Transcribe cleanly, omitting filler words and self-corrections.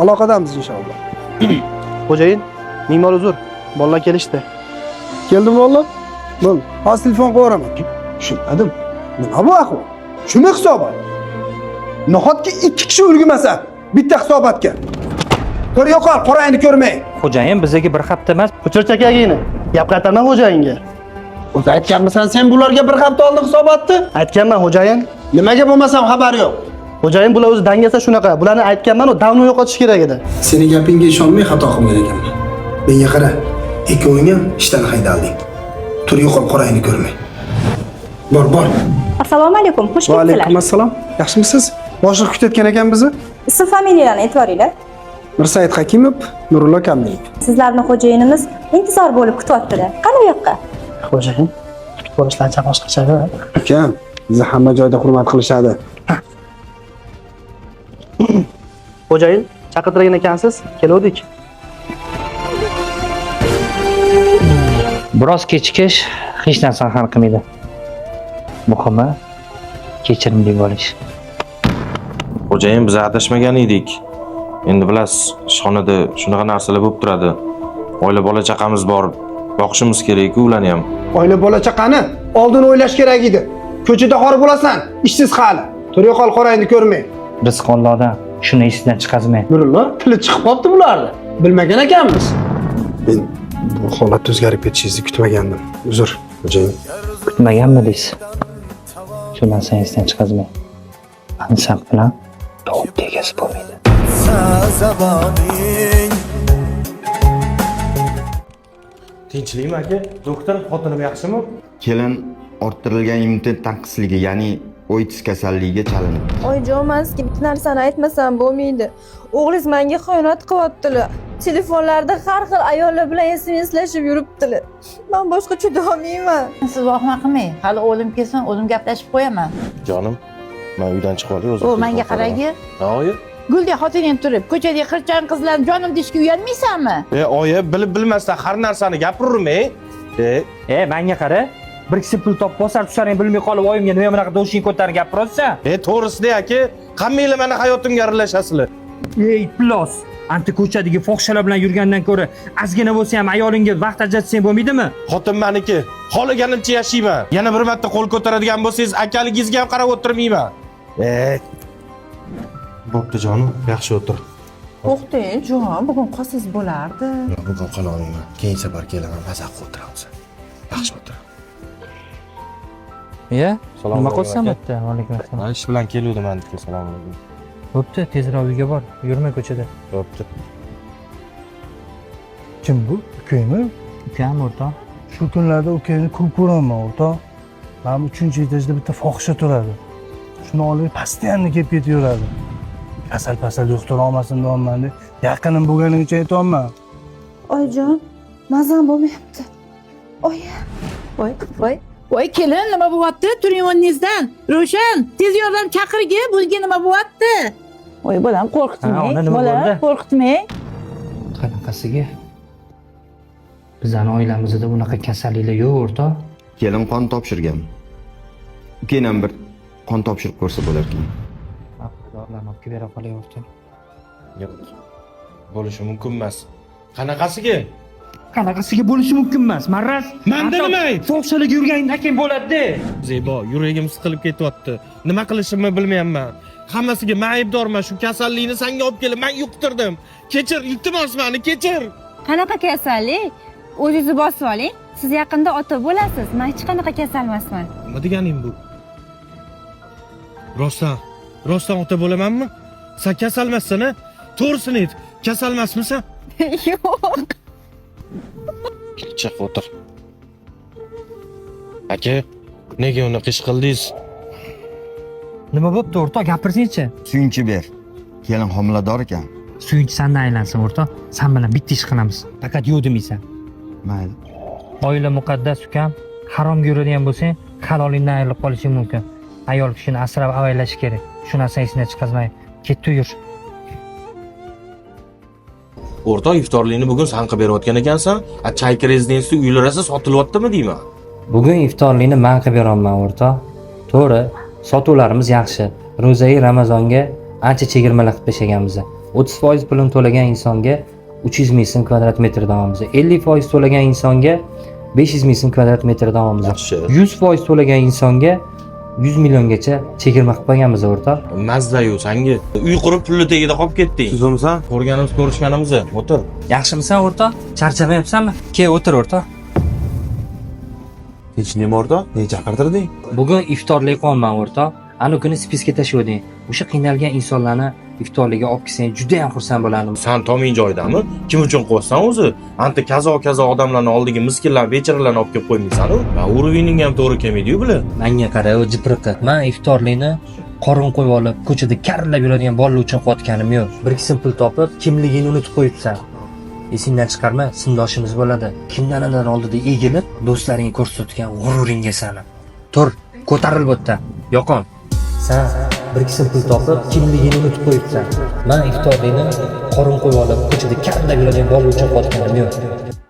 aloqadamiz inshaalloh. Xo'jayin, ming mol uzr. Bolalar kelishdi. Keldimi o'g'lim? Bo'l. Hozir telefon qo'yaraman. Tushunmadim. Nima bu ahvol? Shumi hisobot? Nahotki 2 kishi ulgurmasa, bitta hisobotga. Ko'r yo'qol, qorayni ko'rmay. Xo'jayin bizga bir hafta emas, O'chir chakagingni. Gap qaytarma xo'jayinga. O'zi aytganmisan sen bularga bir hafta oldin hisobotni? Aytganman xo'jayin. Nimaga bo'lmasam xabar yo'q. Xo'jayin bular o'zi dangasa shunaqa. Bularni aytganman, u davno yo'qotish kerak edi. Seni gapingga ishonmay xato qilgan ekanman. Menga qara, ikkoving ham ishdan haydalding. Tur yo'qol, qorayni ko'rmay. Bor. Assalomu alaykum, xush Va kelibsizlar. alaykum assalom. Yaxshimisiz? Boshliq kutayotgan ekan bizni. Ism familiyalarni aytvoringlar. Mirsaid Hakimov, Nurullo Kamilov. Sizlarni xo'jayinimiz intizor bo'lib kutyaptilar. Qani bu yoqqa? Xo'jayin, kutib ko'rishlarcha boshqacha. Ukam, bizni hamma joyda hurmat qilishadi. Xo'jayin, chaqirtirgan ekansiz, keluvdik. biroz kechikish hech narsani hal qilmaydi. Muhimi kechirimli bo'lish. Xo'jayin biz adashmagan edik. Endi bilasiz, ishxonada shunaqa narsalar bo'lib turadi. Oila bola chaqamiz bor. Boqishimiz kerak-ku ularni ham. Oila bola chaqani oldin o'ylash kerak edi. Ko'chada xor bo'lasan, ishsiz hali. Tur yo'qol, qorayni ko'rmay. Rizq Allohdan, shuni esidan chiqazmang. Nurullo, tili chiqib qopti bularni. Bilmagan ekanmiz. Men bu holat o'zgarib ketishingizni kutmagandim. Uzr, xo'jayin. Kutmaganmi deysiz? Shu narsani esidan chiqazmang. Insaf bilan tovuq tegasi bo'lmaydi. Tinchlikmi aka? Doktor, xotinim yaxshimi? Kelin orttirilgan immunitet tanqisligi, ya'ni oitis kasalligiga chalinibdi. Oyijon, men sizga bitta narsani aytmasam bo'lmaydi. O'g'lingiz menga xiyonat qilyaptilar. Telefonlarda har xil ayollar bilan SMSlashib yuribdilar. Men boshqa chiday olmayman. Siz vahma qilmang. Hali o'g'lim kelsin, o'zim gaplashib qo'yaman. Jonim, men uydan chiqib olay o'zim. O, menga qaragi. Oyi. Guldek xotining turib, ko'chada qirchon qizlarni jonim deshga uyalmaysanmi? Oyi, bilib bilmasdan har narsani gapiravering. Menga qara. Bir kishi pul topib bosar tusaring bilmay qolib oyimga nima bunaqa doshing ko'tarib gapirasiz? To'g'risida aka, hammanglar meni hayotimga aralashasizlar. Plos. Anti ko'chadagi fohishalar bilan yurgandan ko'ra, ozgina bo'lsa ham ayolingga vaqt ajratsang bo'lmaydimi? Xotin meniki. Xohlaganimcha yashayman. Yana bir marta qo'l ko'taradigan bo'lsangiz, akaligingizga ham qarab o'tirmayman. Bo'pti jonim, yaxshi o'tir. To'xtang, jon, bugun qolsangiz bo'lardi. Yo'q, bugun qola olmayman. Keyin safar kelaman, mazaq o'tiramiz. Yaxshi o'tir. Nima qilsam bitta? Alaykum assalom. Ish bilan keluvdim andika, salom alaykum. Bo'pti, tezroq uyga bor. Yurma ko'chada. Bo'pti. Kim bu? Ukangmi? Ukam o'rtoq. Shu kunlarda ukangni ko'p ko'raman o'rtoq. Mana 3-etajda bitta fohisha turadi. Shuni olib postoyanni kelib ketaveradi. Kasal yuqtira olmasin deyapman deb. Yaqinim bo'lganing uchun aytayapman. Oyijon, mazam bo'lmayapti. Voy kelin, nima bo'lyapti? Turing o'rningizdan. Ro'shan, tez yordam chaqirgi, bunga nima bo'lyapti? Voy bolam, qo'rqitmang. Bolam, qo'rqitmang. Qanaqasiga? Bizning oilamizda bunaqa kasalliklar yo'q o'rtoq. Kelin qon topshirgan. Keyin ham bir qon topshirib ko'rsa bo'lar ekan. Dorilarni olib bera qolay o'rtoq. Yo'q. Bo'lishi mumkin emas. Qanaqasiga? Qanaqasiga bo'lishi mumkin emas. Marras. Menda nima? Fohishalik yurganingdan keyin bo'ladi-da. Zebo, yuragim siqilib ketyapti. Nima qilishimni bilmayapman. Hammasiga men aybdorman. Shu kasallikni senga olib kelib men yuqtirdim. Kechir, iltimos meni kechir. Qanaqa kasallik? O'zingizni bosib oling. Siz yaqinda ota bo'lasiz. Men hech qanaqa kasal emasman. Nima deganing bu? Rostdan ota bo'lamanmi? Sen kasal emassan-a? To'g'risini ayt. Kasal emasmisan? Yo'q. Chiq o'tir. Aka, nega uni qish qildingiz? Nima bo'pti o'rtoq, gapirsangchi. Suyunchi ber. Kelin homilador ekan. Suyunchi sandan aylansin o'rtoq. Sen bilan bitta ish qilamiz. Faqat yo'q demaysan. Mayli. Oila muqaddas ukam. Haromga yuradigan bo'lsang, halolingdan ayrilib qolishing mumkin. Ayol kishini asrab avaylash kerak. Shu narsani esingdan chiqazmay. Ketdi yur. O'rtoq, iftorlikni bugun san qilib berayotgan ekansan. Chayka rezidensiya uylarasi sotilyaptimi deyman? Bugun iftorlikni men qilib beraman o'rtoq. To'g'ri, sotuvlarimiz yaxshi. Ro'zai Ramazonga ancha chegirmalar qilib tashlaganmiz. 30% pulini to'lagan insonga 300 ming so'm kvadrat metr davomimiz. 50% to'lagan insonga 500 ming so'm kvadrat metr davomimiz. Yaxshi. 100% to'lagan insonga 100 milliongacha chegirma qilib qo'yganmiz o'rtoq. Mazza-yu sanga. Uy qurib pulni tagida qolib ketding. Sizmisan? Ko'rganimiz ko'rishganimiz. O'tir. Yaxshimisan o'rtoq? Charchamayapsanmi? Kel o'tir o'rtoq. Hech nima o'rtoq? Nega chaqirtirding? Bugun iftorlik qolman o'rtoq. Ana kuni spiska tashlading. O'sha qiynalgan insonlarni iftorlikka olib kelsang juda ham xursand bo'lardim. San toming joydami? Kim uchun qilyapsan o'zi? Anta kazo odamlarni oldiga miskinlar, becharalarni olib kelib qo'ymaysan-ku. Va uruvining ham to'g'ri kelmaydi-yu bular. Menga qara, o jipriqi. Men iftorlikni qorin qo'yib olib, ko'chada karillab yuradigan bolalar uchun qilayotganim yo'q. Bir qism pul topib, kimligini unutib qo'yibsan. Esingdan chiqarma, sindoshimiz bo'ladi. Kimdandan oldida egilib, do'stlaringga ko'rsatgan g'ururingga sani. Tur, ko'taril bu yerdan. Yoqon. Sen bir qism pul topib, kimligini unutib qo'yibsan. Men iftorlikni qorin qo'yib olib, ko'chada karillab yuradigan bolalar uchun qilayotganim yo'q.